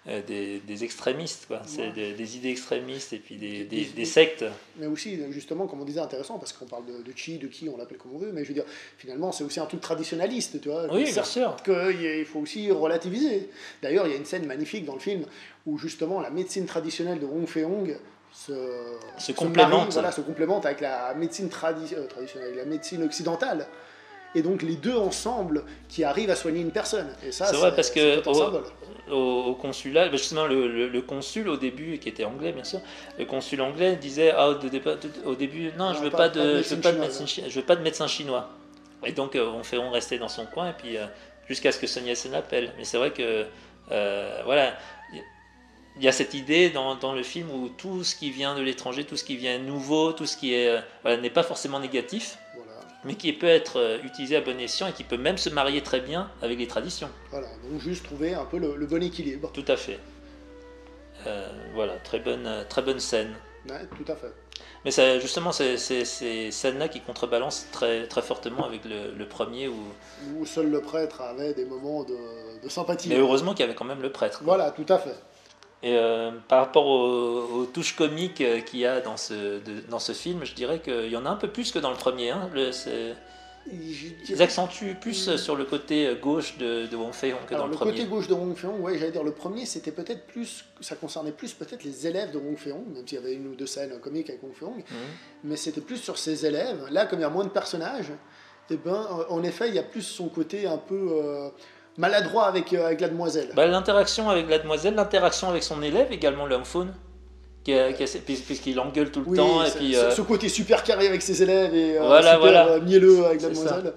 des extrémistes, quoi. C'est
Ouais.
des idées extrémistes et puis des
Des-
sectes.
Mais aussi, justement, comme on disait, intéressant, parce qu'on parle de chi, de qui, on l'appelle comme on veut, mais je veux dire, finalement, c'est aussi un truc traditionnaliste, tu vois.
Oui, bien
Certes
sûr.
qu'il faut aussi relativiser. D'ailleurs, il y a une scène magnifique dans le film où, justement, la médecine traditionnelle de Wong Fei-hong
Se
marie,
complémentent.
voilà, se complémente avec la médecine traditionnelle, avec la médecine occidentale. Et donc, les deux ensemble qui arrivent à soigner une personne. Et ça,
C'est vrai parce
c'est
que
tout un symbole.
au consulat, justement le consul au début, qui était anglais bien sûr, le consul anglais disait ah, au début non,
Non,
je veux
pas
pas
de
de, je veux
médecine
pas de
chinoise.
médecin, je veux pas de médecin chinois. Et donc on restait dans son coin et puis jusqu'à ce que Sun Yat-sen l'appelle. Mais c'est vrai que voilà, il y a cette idée dans le film où tout ce qui vient de l'étranger, tout ce qui vient nouveau, tout ce qui est voilà, n'est pas forcément négatif,
Voilà.
mais qui peut être utilisé à bon escient et qui peut même se marier très bien avec les traditions.
Voilà. Donc, juste trouver un peu le bon équilibre.
Tout à fait. Voilà, très bonne scène.
Ouais, tout à fait.
Mais ça, justement, c'est ces scènes-là qui contrebalancent très, très fortement avec le premier.
Où seul le prêtre avait des moments de sympathie.
Mais heureusement qu'il y avait quand même le prêtre, quoi.
Voilà, tout à fait.
Et par rapport aux touches comiques qu'il y a dans dans ce film, je dirais qu'il y en a un peu plus que dans le premier. Hein. Ils accentuent plus sur le côté gauche de Wong Fei-hong que
Alors,
dans le
le
premier.
côté gauche de Wong Fei-hong, ouais, j'allais dire le premier, c'était peut-être plus, ça concernait plus peut-être les élèves de Wong Fei-hong, même s'il y avait une ou deux scènes comiques avec Wong Fei-hong, mais c'était plus sur ses élèves. Là, comme il y a moins de personnages, eh ben, en effet, il y a plus son côté un peu maladroit avec la demoiselle.
Bah, l'interaction avec la demoiselle, l'interaction avec son élève également, le Hongfoon, puisqu'il engueule tout le
Oui,
temps. Et puis,
ce côté super carré avec ses élèves et
voilà,
super mielleux avec la demoiselle.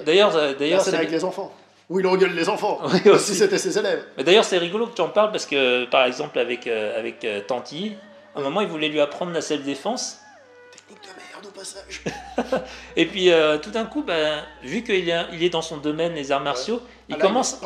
D'ailleurs,
la scène avec les enfants. Où il engueule les enfants,
oui,
comme si c'était ses élèves.
Mais d'ailleurs, c'est rigolo que tu en parles parce que, par exemple, avec Tanti, à un moment, il voulait lui apprendre la self-défense.
Technique de merde au passage.
Et puis, tout d'un coup, vu qu'il est dans son domaine, les arts martiaux, il commence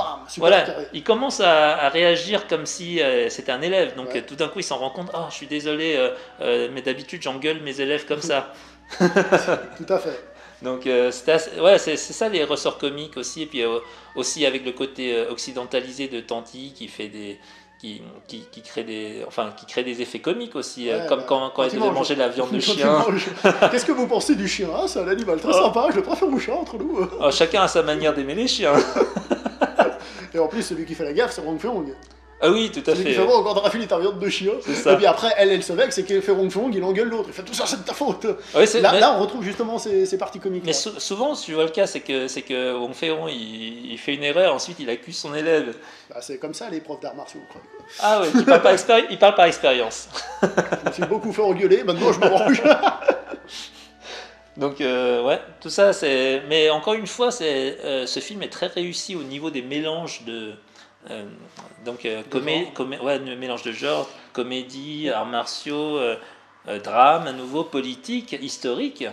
à réagir comme si c'était un élève. Donc, tout d'un coup, il s'en rend compte. Oh, je suis désolé, mais d'habitude, j'engueule mes élèves comme ça.
Tout à fait.
Donc c'est ça les ressorts comiques aussi, et puis aussi avec le côté occidentalisé de Tanti qui fait qui crée des effets comiques aussi, comme quand il devait manger la viande de chien.
Qu'est-ce que vous pensez du chien? C'est un animal très sympa, je le préfère au chat entre nous.
Chacun a sa manière d'aimer les chiens.
Et en plus celui qui fait la gaffe c'est Wong Fei-hong.
Ah oui, tout à fait.
Celui qui fait bon, quand Raphaël est ta viande de chien. Et puis après, elle se vexe, c'est qu'elle fait Wong Fei-hong, il engueule l'autre. Il fait tout ça, c'est de ta faute.
Ouais,
là, on retrouve justement ces parties comiques.
Mais souvent, si tu vois le cas, c'est que Wong Fei-hong, il fait une erreur, ensuite il accuse son élève.
C'est comme ça les profs d'arts martiaux.
Ah ouais, il parle par expérience.
Je me suis beaucoup fait engueuler, maintenant je me range.
Donc tout ça, c'est. Mais encore une fois, ce film est très réussi au niveau des mélanges de. Mélange de genres, comédie, arts martiaux, drame, à nouveau, politique, historique.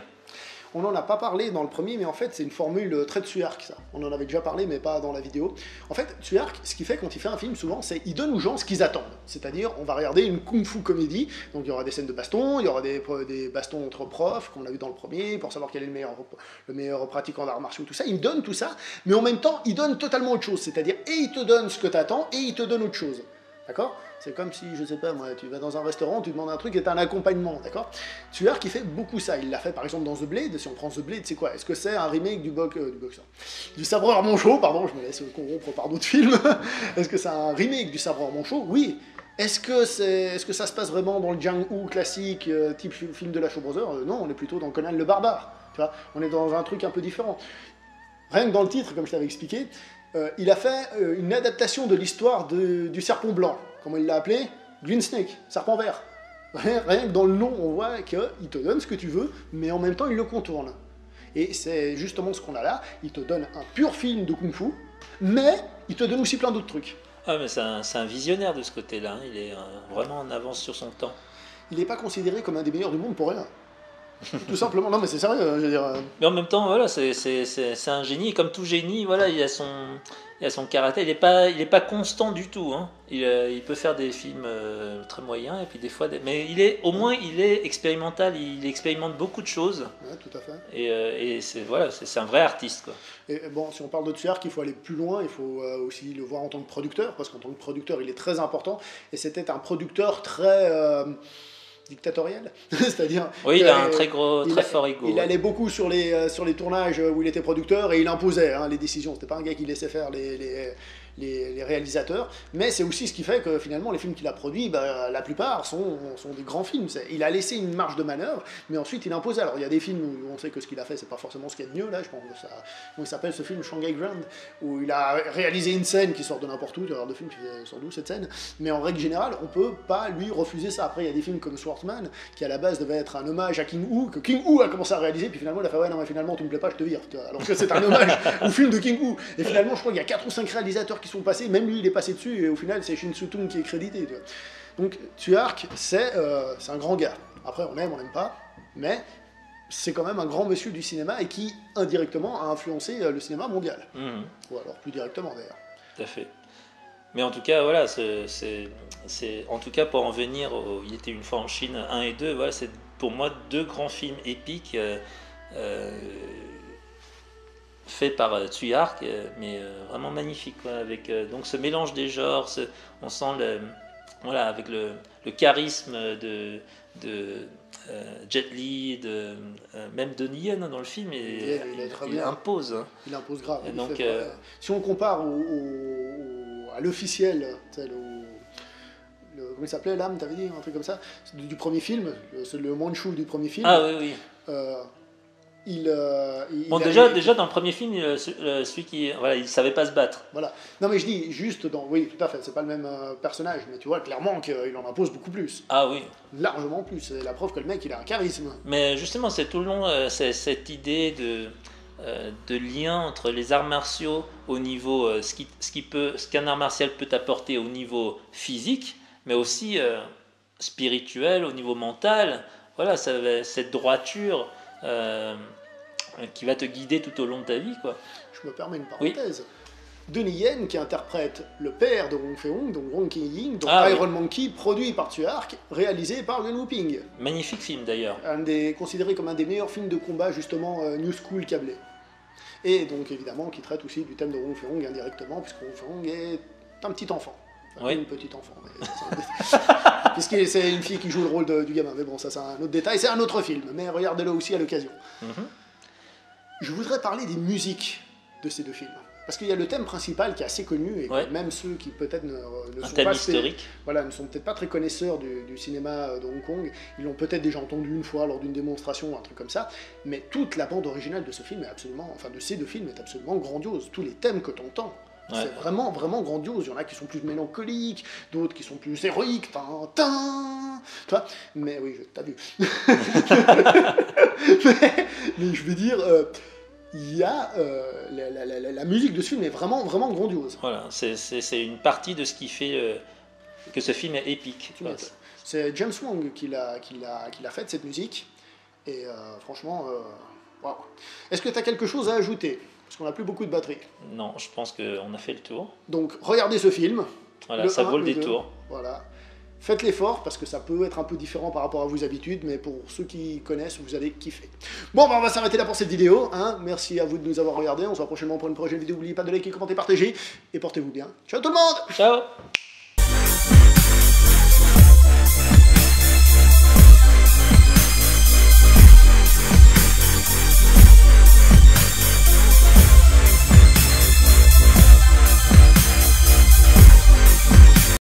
On n'en a pas parlé dans le premier, mais en fait, c'est une formule très Tsuyark, ça. On en avait déjà parlé, mais pas dans la vidéo. En fait, Tsuyark, ce qu'il fait quand il fait un film, souvent, c'est qu'il donne aux gens ce qu'ils attendent. C'est-à-dire, on va regarder une kung-fu comédie, donc il y aura des scènes de baston, il y aura des bastons entre profs, qu'on a vu dans le premier, pour savoir quel est le meilleur pratiquant d'arts martiaux, tout ça. Il me donne tout ça, mais en même temps, il donne totalement autre chose. C'est-à-dire, et il te donne ce que tu attends, et il te donne autre chose. D'accord ? C'est comme si, je sais pas moi, tu vas dans un restaurant, tu demandes un truc et t'as un accompagnement, d'accord? Tsuyark qui fait beaucoup ça. Il l'a fait par exemple dans The Blade. Si on prend The Blade, c'est quoi? Est-ce que c'est un remake du boxeur? Du sabreur manchot, pardon, je me laisse corrompre par d'autres films. Est-ce que c'est un remake du sabreur manchot? Oui. Est-ce que ça se passe vraiment dans le Jiang-Hu classique, type film de la Shaw Brothers? Non, on est plutôt dans Conan le Barbare. Tu vois, on est dans un truc un peu différent. Rien que dans le titre, comme je t'avais expliqué, il a fait une adaptation de l'histoire du serpent blanc. Comment il l'a appelé? Green Snake, serpent vert. Rien que dans le nom, on voit qu'il te donne ce que tu veux, mais en même temps, il le contourne. Et c'est justement ce qu'on a là. Il te donne un pur film de kung-fu, mais il te donne aussi plein d'autres trucs.
Ah, mais c'est un visionnaire de ce côté-là. Il est vraiment en avance sur son temps.
Il n'est pas considéré comme un des meilleurs du monde pour rien. Tout simplement, non mais c'est sérieux, je veux dire.
Mais en même temps, voilà, c'est un génie, et comme tout génie, voilà, il a son caractère, il est pas constant du tout, hein. Il peut faire des films très moyens, et puis des fois, mais au moins il est expérimental, il expérimente beaucoup de choses.
Ouais, tout à fait.
Et c'est un vrai artiste, quoi.
Et bon, si on parle de Tsuyark, il faut aller plus loin, il faut aussi le voir en tant que producteur, parce qu'en tant que producteur, il est très important, et c'était un producteur très... dictatorial, c'est-à-dire...
Oui, il a un très fort ego.
Il allait beaucoup sur les tournages où il était producteur et il imposait les décisions. C'était pas un gars qui laissait faire les réalisateurs, mais c'est aussi ce qui fait que finalement les films qu'il a produits, la plupart sont des grands films. Il a laissé une marge de manœuvre, mais ensuite il imposait. Alors il y a des films où on sait que ce qu'il a fait c'est pas forcément ce qu'il y a de mieux, là je pense que ça... Comment il s'appelle ce film, Shanghai Grand, où il a réalisé une scène qui sort de n'importe où, il y a des films qui sortent d'où cette scène, mais en règle générale on peut pas lui refuser ça. Après il y a des films comme Swordsman, qui à la base devait être un hommage à King Hu, que King Hu a commencé à réaliser, puis finalement il a fait ouais non mais finalement tu me plais pas, je te vire, alors que c'est un hommage au film de King Hu. Et finalement je crois qu'il y a 4 ou 5 réalisateurs qui sont passés, même lui il est passé dessus, et au final c'est Shin Soo-tung qui est crédité. Tu vois. Donc Tsuyark, c'est un grand gars. Après on n'aime pas, mais c'est quand même un grand monsieur du cinéma et qui indirectement a influencé le cinéma mondial. Ou alors plus directement d'ailleurs.
Tout à fait. Mais en tout cas, voilà, en tout cas pour en venir Il était une fois en Chine 1 et 2, voilà, c'est pour moi 2 grands films épiques faits par Tsuyark, mais vraiment magnifiques, quoi, avec donc ce mélange des genres, on sent avec le charisme de Jet Li, même Donnie Yen dans le film, il impose. Hein.
Il impose grave.
Et donc,
si on compare à l'officiel, comment il s'appelait, l'âme, t'avais dit, un truc comme ça, du premier film, c'est le Manchu du premier film.
Ah oui, oui. Bon,
a-
déjà dans le premier film, celui qui, voilà, il savait pas se battre.
Voilà. Non, mais je dis juste dans. Oui, tout à fait, c'est pas le même personnage, mais tu vois clairement qu'il en impose beaucoup plus.
Ah oui.
Largement plus. C'est la preuve que le mec, il a un charisme.
Mais justement, c'est tout le long c'est cette idée de lien entre les arts martiaux au niveau ce qu'un art martial peut apporter au niveau physique, mais aussi spirituel, au niveau mental. Voilà, cette droiture qui va te guider tout au long de ta vie, quoi.
Je me permets une parenthèse. Donnie Yen, qui interprète le père de Wong Fei-hung, donc Wong Ki-ying, donc Iron Monkey, produit par Tsui-Hark, réalisé par Yuen Woo-ping.
Magnifique film d'ailleurs.
Considéré comme un des meilleurs films de combat, justement, New School câblé. Et donc, évidemment, qui traite aussi du thème de Wong Fei-hung indirectement, puisque Wong Fei-hung est un petit enfant. Enfin,
oui.
Une petite enfant. Puisque c'est une fille qui joue le rôle du gamin. Mais bon, ça c'est un autre détail, c'est un autre film. Mais regardez-le aussi à l'occasion. Je voudrais parler des musiques de ces deux films. Parce qu'il y a le thème principal qui est assez connu, et que même ceux qui peut-être ne sont
thème
pas
historique.
Voilà, ne sont peut-être pas très connaisseurs du cinéma de Hong Kong, ils l'ont peut-être déjà entendu une fois lors d'une démonstration ou un truc comme ça, mais toute la bande originale de ce film est absolument, enfin de ces deux films est absolument grandiose. Tous les thèmes que tu entends, c'est vraiment, vraiment grandiose. Il y en a qui sont plus mélancoliques, d'autres qui sont plus héroïques, tu vois, mais oui, t'as vu. mais je veux dire... il y a la musique de ce film est vraiment, vraiment grandiose.
Voilà, c'est une partie de ce qui fait que ce film est épique.
C'est James Wong qui l'a fait, cette musique. Et franchement, wow. Est-ce que tu as quelque chose à ajouter? Parce qu'on n'a plus beaucoup de batterie.
Non, je pense qu'on a fait le tour.
Donc, regardez ce film.
Voilà, ça vaut le détour.
Voilà. Faites l'effort, parce que ça peut être un peu différent par rapport à vos habitudes, mais pour ceux qui connaissent, vous allez kiffer. Bon, on va s'arrêter là pour cette vidéo. Merci à vous de nous avoir regardés. On se voit prochainement pour une prochaine vidéo. N'oubliez pas de liker, commenter, partager. Et portez-vous bien. Ciao tout le monde!
Ciao!